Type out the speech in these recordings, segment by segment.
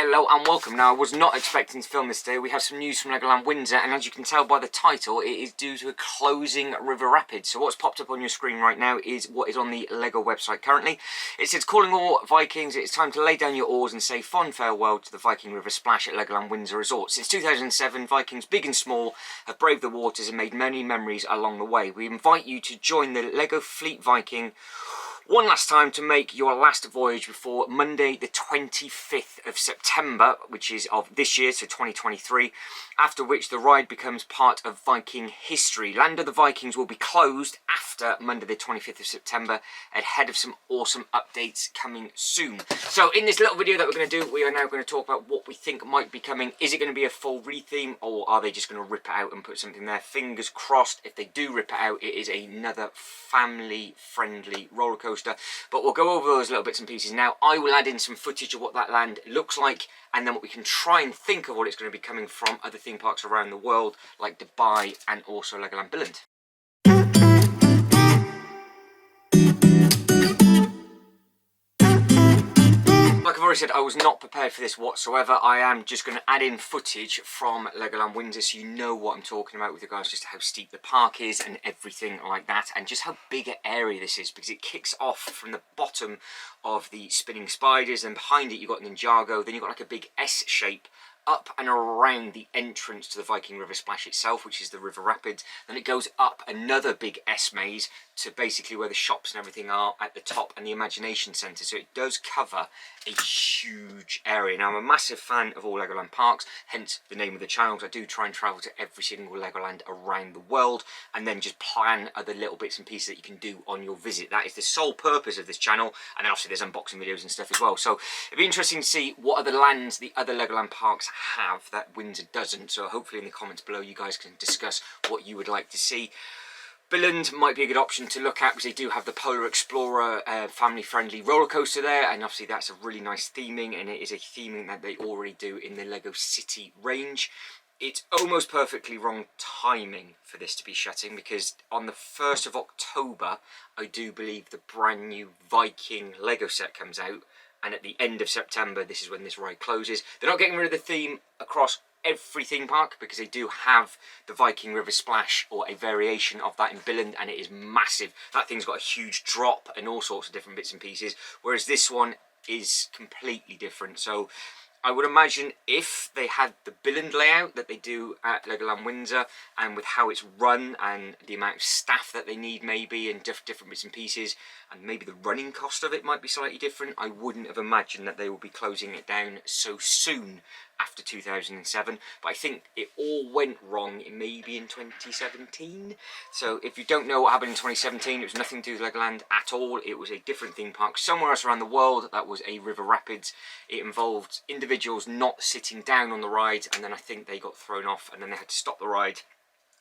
Hello and welcome. Now, I was not expecting to film this today. We have some news from LEGOLAND Windsor, and as you can tell by the title, it is due to a closing river rapids. So what's popped up on your screen right now is what is on the LEGO website currently. It says, calling all Vikings, it's time to lay down your oars and say fond farewell to the Viking River Splash at LEGOLAND Windsor Resort. Since 2007, Vikings big and small have braved the waters and made many memories along the way. We invite you to join the LEGO Fleet Viking one last time to make your last voyage before Monday the 25th of September, which is of this year, so 2023, after which the ride becomes part of Viking history. Land of the Vikings will be closed after Monday the 25th of September, ahead of some awesome updates coming soon. So in this little video that we're going to do, we are now going to talk about what we think might be coming. Is it going to be a full retheme, or are they just going to rip it out and put something there? Fingers crossed, if they do rip it out, it is another family-friendly roller coaster. But we'll go over those little bits and pieces now. I will add in some footage of what that land looks like, and then what we can try and think of what it's going to be coming from other theme parks around the world, like Dubai and also Legoland Billund. Like I've already said, I was not prepared for this whatsoever. I am just going to add in footage from LEGOLAND Windsor so you know what I'm talking about with regards just to how steep the park is and everything like that, and just how big an area this is, because it kicks off from the bottom of the spinning spiders, and behind it you've got Ninjago, then you've got like a big S shape up and around the entrance to the Viking River Splash itself, which is the River Rapids. Then it goes up another big S maze to basically where the shops and everything are at the top, and the Imagination Centre. So it does cover a huge area. Now, I'm a massive fan of all Legoland parks, hence the name of the channel, because I do try and travel to every single Legoland around the world, and then just plan other little bits and pieces that you can do on your visit. That is the sole purpose of this channel, and then obviously there's unboxing videos and stuff as well. So it'd be interesting to see what other lands the other Legoland parks have that Windsor doesn't. So hopefully in the comments below you guys can discuss what you would like to see. Billund might be a good option to look at because they do have the Polar Explorer family-friendly roller coaster there, and obviously that's a really nice theming, and it is a theming that they already do in the Lego City range. It's almost perfectly wrong timing for this to be shutting, because on the 1st of October, I do believe the brand new Viking Lego set comes out, and at the end of September, this is when this ride closes. They're not getting rid of the theme across every theme park, because they do have the Viking River Splash, or a variation of that in Billund, and it is massive. That thing's got a huge drop and all sorts of different bits and pieces, whereas this one is completely different. So I would imagine if they had the Billund layout that they do at LEGOLAND Windsor, and with how it's run and the amount of staff that they need maybe, and different bits and pieces, and maybe the running cost of it might be slightly different, I wouldn't have imagined that they will be closing it down so soon after 2007. But I think it all went wrong maybe in 2017. So if you don't know what happened in 2017, it was nothing to do with Legoland at all. It was a different theme park somewhere else around the world that was a river rapids. It involved individuals not sitting down on the ride, and then I think they got thrown off, and then they had to stop the ride.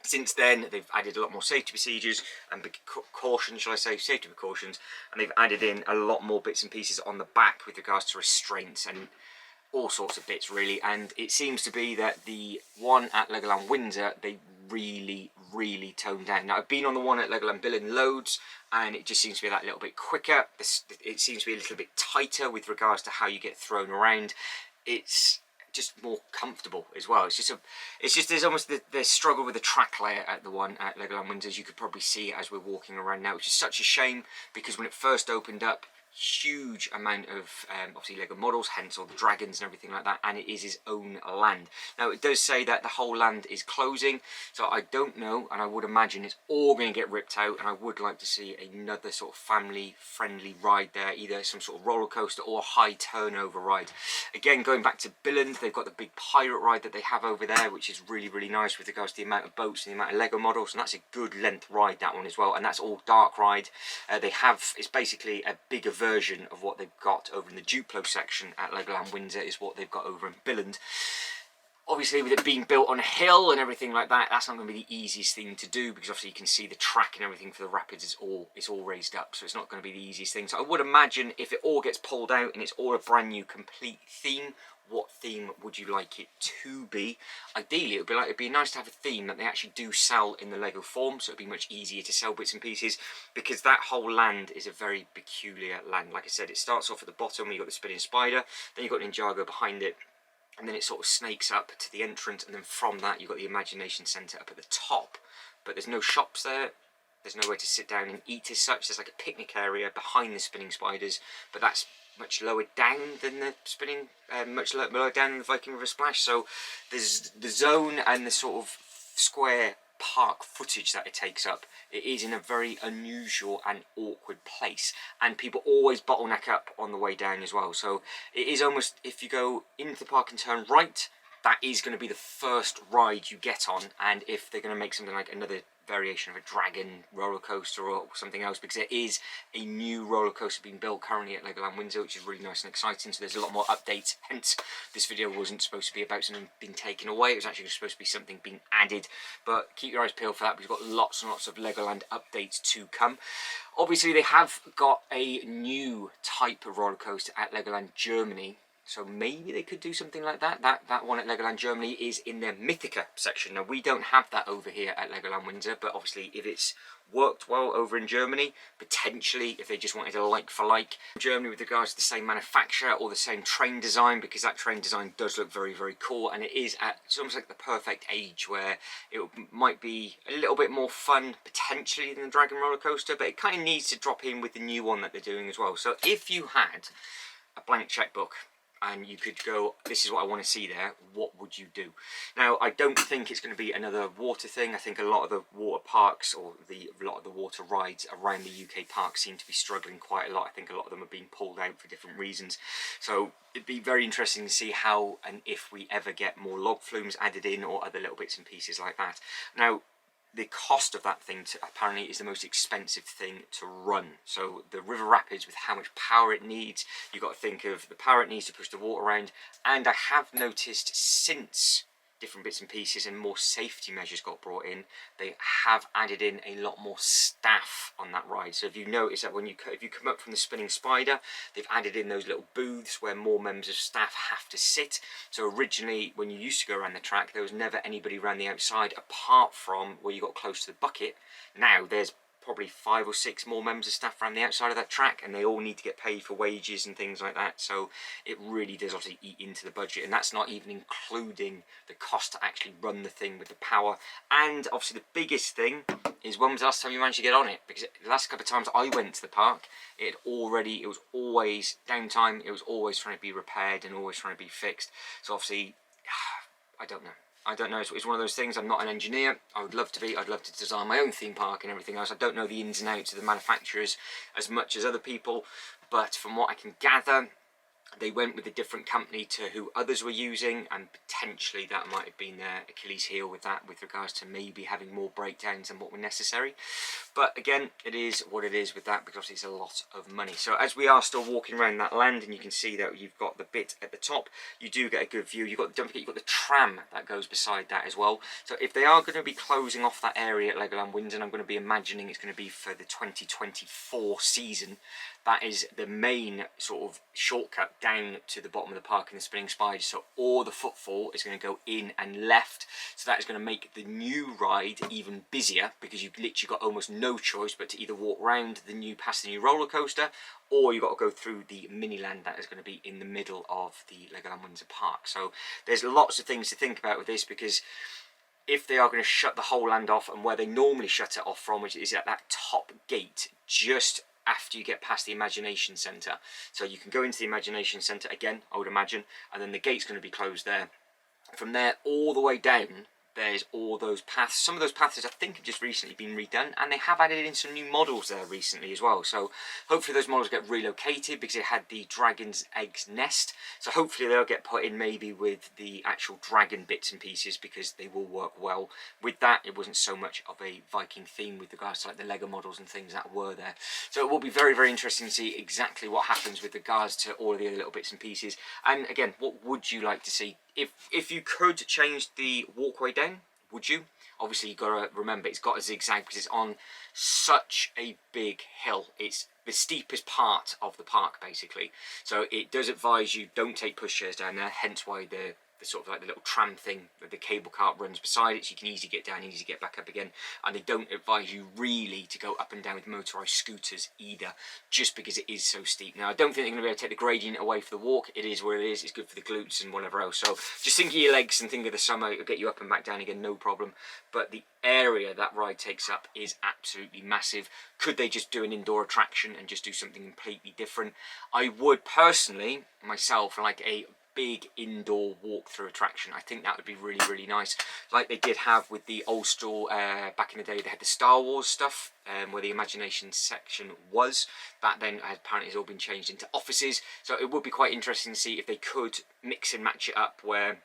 Since then, they've added a lot more safety procedures and precautions, shall I say, safety precautions, and they've added in a lot more bits and pieces on the back with regards to restraints and all sorts of bits, really. And it seems to be that the one at LEGOLAND Windsor, they really toned down. Now, I've been on the one at LEGOLAND Billund loads, and it just seems to be that little bit quicker. It seems to be a little bit tighter with regards to how you get thrown around. It's just more comfortable as well. It's just there's almost the struggle with the track layer at the one at LEGOLAND Windsor, as you could probably see as we're walking around now, which is such a shame, because when it first opened up, huge amount of obviously Lego models, hence all the dragons and everything like that, and it is his own land. Now, it does say that the whole land is closing, so I don't know, and I would imagine it's all going to get ripped out, and I would like to see another sort of family friendly ride there, either some sort of roller coaster or a high turnover ride. Again, going back to Billund, they've got the big pirate ride that they have over there, which is really nice with regards to the amount of boats and the amount of Lego models, and that's a good length ride, that one as well, and that's all dark ride. It's basically a bigger version of what they've got over in the Duplo section at LEGOLAND Windsor is what they've got over in Billund. Obviously, with it being built on a hill and everything like that, that's not going to be the easiest thing to do, because obviously you can see the track and everything for the rapids is all raised up, so it's not going to be the easiest thing. So I would imagine if it all gets pulled out and it's all a brand new complete theme, what theme would you like it to be? Ideally, it'd be nice to have a theme that they actually do sell in the Lego form, so it'd be much easier to sell bits and pieces, because that whole land is a very peculiar land. Like I said, it starts off at the bottom where you've got the spinning spider, then you've got Ninjago behind it, and then it sort of snakes up to the entrance, and then from that you've got the Imagination Centre up at the top. But there's no shops there, there's nowhere to sit down and eat as such. There's like a picnic area behind the spinning spiders, but that's much lower down than the spinning, much lower down than the Viking River Splash. So there's the zone and the sort of square park footage that it takes up. It is in a very unusual and awkward place, and people always bottleneck up on the way down as well. So it is almost, if you go into the park and turn right, that is going to be the first ride you get on. And if they're going to make something like another variation of a dragon roller coaster or something else, because there is a new roller coaster being built currently at Legoland Windsor, which is really nice and exciting. So there's a lot more updates, hence this video wasn't supposed to be about something being taken away, it was actually supposed to be something being added. But keep your eyes peeled for that, because we've got lots and lots of Legoland updates to come. Obviously they have got a new type of roller coaster at Legoland Germany, so maybe they could do something like that. That one at Legoland Germany is in their Mythica section. Now, we don't have that over here at Legoland Windsor, but obviously if it's worked well over in Germany, potentially if they just wanted a like for like Germany with regards to the same manufacturer or the same train design, because that train design does look very, very cool, and it is at, it's almost like the perfect age where it might be a little bit more fun potentially than the Dragon roller coaster, but it kind of needs to drop in with the new one that they're doing as well. So if you had a blank checkbook and you could go, this is what I want to see there, what would you do? Now, I don't think it's going to be another water thing. I think a lot of the water parks, or a lot of the water rides around the UK parks seem to be struggling quite a lot. I think a lot of them are being pulled out for different reasons. So it'd be very interesting to see how and if we ever get more log flumes added in or other little bits and pieces like that. Now, the cost of that thing apparently is the most expensive thing to run. So the river rapids, with how much power it needs, you've got to think of the power it needs to push the water around. And I have noticed since different bits and pieces and more safety measures got brought in, they have added in a lot more staff on that ride. So if you notice that if you come up from the spinning spider, they've added in those little booths where more members of staff have to sit. So originally, when you used to go around the track, there was never anybody around the outside apart from where you got close to the bucket. Now there's probably 5 or 6 more members of staff around the outside of that track, and they all need to get paid for wages and things like that. So it really does obviously eat into the budget, and that's not even including the cost to actually run the thing with the power. And obviously the biggest thing is, when was the last time you managed to get on it? Because the last couple of times I went to the park, it was always downtime, it was always trying to be repaired and always trying to be fixed. So obviously, I don't know. It's one of those things. I'm not an engineer. I would love to be. I'd love to design my own theme park and everything else. I don't know the ins and outs of the manufacturers as much as other people, but from what I can gather, they went with a different company to who others were using, and potentially that might have been their Achilles heel with that, with regards to maybe having more breakdowns than what were necessary. But again, it is what it is with that, because obviously it's a lot of money. So as we are still walking around that land, and you can see that you've got the bit at the top, you do get a good view. Don't forget, you've got the tram that goes beside that as well. So if they are going to be closing off that area at Legoland Windsor, and I'm going to be imagining it's going to be for the 2024 season, that is the main sort of shortcut down to the bottom of the park in the spinning spider. So all the footfall is going to go in and left. So that is going to make the new ride even busier, because you've literally got almost no choice but to either walk around past the new roller coaster, or you've got to go through the mini land that is going to be in the middle of the Legoland Windsor Park. So there's lots of things to think about with this, because if they are going to shut the whole land off, and where they normally shut it off from, which is at that top gate just after you get past the Imagination Centre. So you can go into the Imagination Centre again, I would imagine, and then the gate's going to be closed there. From there all the way down, there's all those paths. Some of those paths I think have just recently been redone, and they have added in some new models there recently as well. So hopefully those models get relocated, because it had the dragon's eggs nest. So hopefully they'll get put in maybe with the actual dragon bits and pieces, because they will work well with that. It wasn't so much of a Viking theme with regards to like the Lego models and things that were there. So it will be very, very interesting to see exactly what happens with regards to all of the other little bits and pieces. And again, what would you like to see? If you could change the walkway down, would you? Obviously, you've got to remember it's got a zigzag because it's on such a big hill. It's the steepest part of the park, basically. So it does advise you don't take pushchairs down there, hence why the the sort of like the little tram thing that the cable cart runs beside it, so you can easily get down, easily get back up again. And they don't advise you really to go up and down with motorised scooters either, just because it is so steep. Now, I don't think they're going to be able to take the gradient away for the walk. It is what it is. It's good for the glutes and whatever else. So just think of your legs and think of the summer. It'll get you up and back down again, no problem. But the area that ride takes up is absolutely massive. Could they just do an indoor attraction and just do something completely different? I would personally, myself, like a big indoor walk-through attraction. I think that would be really, really nice, like they did have with the old store back in the day. They had the Star Wars stuff where the imagination section was. That then apparently has all been changed into offices, so it would be quite interesting to see if they could mix and match it up, where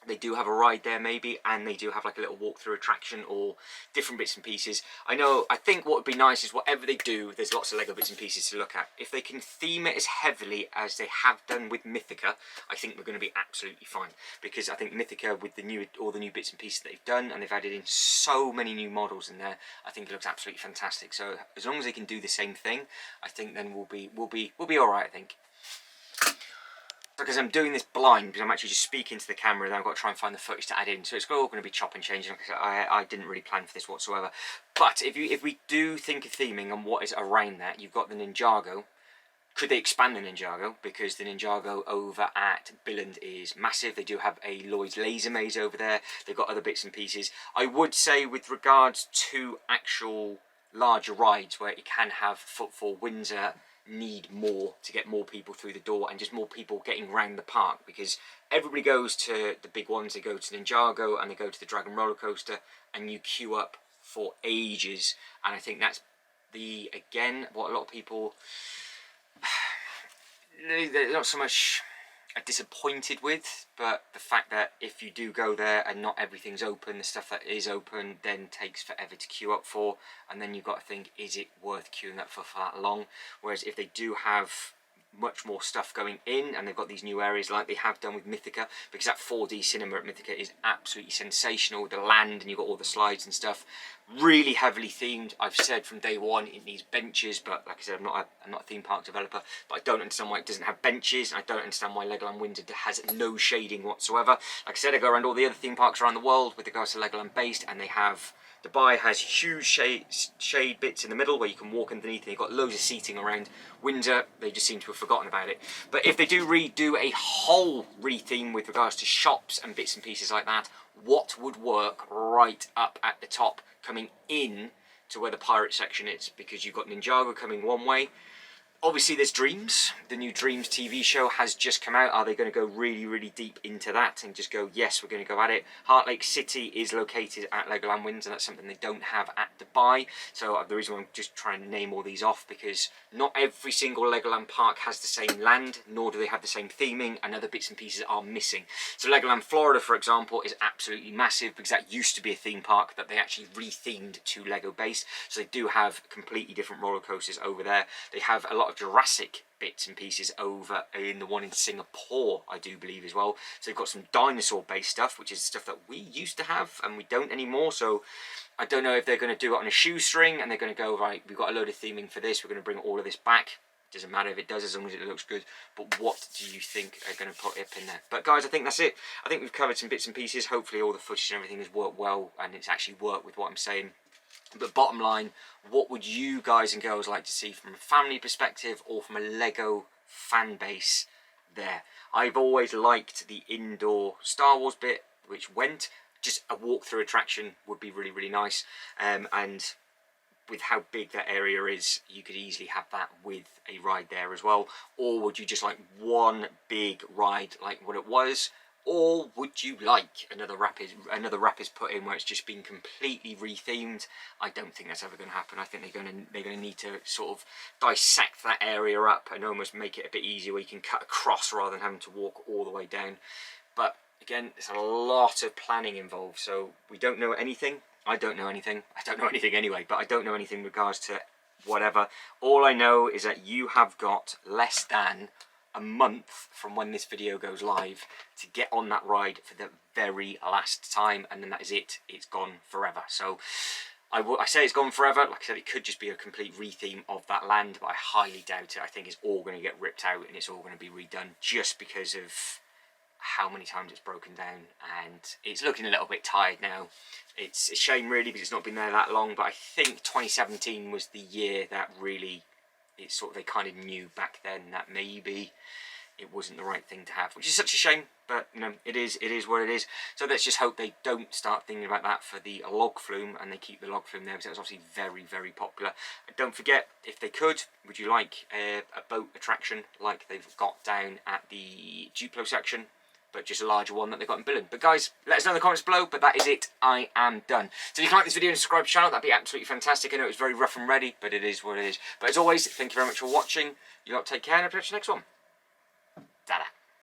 they do have a ride there maybe, and they do have like a little walk-through attraction or different bits and pieces. I think what would be nice is whatever they do, there's lots of Lego bits and pieces to look at. If they can theme it as heavily as they have done with Mythica, I think we're going to be absolutely fine. Because I think Mythica, with all the new bits and pieces that they've done, and they've added in so many new models in there, I think it looks absolutely fantastic. So as long as they can do the same thing, I think then we'll be all right, I think. Because I'm doing this blind, because I'm actually just speaking to the camera, and then I've got to try and find the footage to add in, so it's all going to be chop and change. Like I didn't really plan for this whatsoever. But if we do think of theming and what is around that, you've got the Ninjago. Could they expand the Ninjago? Because the Ninjago over at Billund is massive. They do have a Lloyd's Laser Maze over there. They've got other bits and pieces. I would say with regards to actual larger rides where it can have footfall, Windsor need more to get more people through the door and just more people getting around the park, because everybody goes to the big ones. They go to Ninjago and they go to the Dragon roller coaster, and you queue up for ages. And I think that's what a lot of people they're not so much disappointed with, but the fact that if you do go there and not everything's open, the stuff that is open then takes forever to queue up for, and then you've got to think, is it worth queuing up for that long? Whereas if they do have much more stuff going in, and they've got these new areas like they have done with Mythica, because that 4D cinema at Mythica is absolutely sensational. The land, and you've got all the slides and stuff, really heavily themed. I've said from day one it needs benches, but like I said, I'm not a theme park developer, but I don't understand why it doesn't have benches, and I don't understand why Legoland Windsor has no shading whatsoever. Like I said, I go around all the other theme parks around the world with regards to Legoland based, and they have Dubai has huge shade bits in the middle where you can walk underneath, and you've got loads of seating around. Windsor, they just seem to have forgotten about it. But if they do redo a whole re-theme with regards to shops and bits and pieces like that, what would work right up at the top coming in to where the pirate section is? Because you've got Ninjago coming one way. Obviously there's Dreams. The new Dreams TV show has just come out. Are they going to go really, really deep into that and just go, yes, we're going to go at it? Heart Lake City is located at Legoland Windsor. That's something they don't have at Dubai. So the reason why I'm just trying to name all these off, because not every single Legoland park has the same land, nor do they have the same theming, and other bits and pieces are missing. So Legoland Florida, for example, is absolutely massive, because that used to be a theme park that they actually re-themed to Lego based. So they do have completely different roller coasters over there. They have a lot of Jurassic bits and pieces over in the one in Singapore, I do believe, as well. So they've got some dinosaur based stuff, which is stuff that we used to have and we don't anymore. So I don't know if they're going to do it on a shoestring and they're going to go, right, we've got a load of theming for this, we're going to bring all of this back. Doesn't matter if it does, as long as it looks good. But what do you think are going to put up in there? But guys, I think that's it. I think we've covered some bits and pieces. Hopefully all the footage and everything has worked well, and it's actually worked with what I'm saying. But bottom line, what would you guys and girls like to see from a family perspective or from a Lego fan base there? I've always liked the indoor Star Wars bit, which went. Just a walk-through attraction would be really, really nice. And with how big that area is, you could easily have that with a ride there as well. Or would you just like one big ride like what it was? Or would you like another rapids put in where it's just been completely rethemed? I don't think that's ever going to happen. I think they're going to need to sort of dissect that area up and almost make it a bit easier where you can cut across rather than having to walk all the way down. But again, there's a lot of planning involved, so we don't know anything. I don't know anything. I don't know anything anyway, but I don't know anything in regards to whatever. All I know is that you have got less than a month from when this video goes live to get on that ride for the very last time, and then that is it. It's gone forever. So I say it's gone forever. Like I said, it could just be a complete retheme of that land, but I highly doubt it. I think it's all going to get ripped out and it's all going to be redone, just because of how many times it's broken down, and it's looking a little bit tired now. It's a shame really, because it's not been there that long, but I think 2017 was the year that really, they kind of knew back then that maybe it wasn't the right thing to have, which is such a shame, but you know, it is what it is. So let's just hope they don't start thinking about that for the log flume, and they keep the log flume there, because that's obviously very, very popular. And don't forget, if they could, would you like a boat attraction like they've got down at the Duplo section, but just a larger one that they've got in Billund? But guys, let us know in the comments below. But that is it. I am done. So if you can like this video and subscribe to the channel, that'd be absolutely fantastic. I know it's very rough and ready, but it is what it is. But as always, thank you very much for watching. You lot take care, and I'll catch you next one. Ta-da.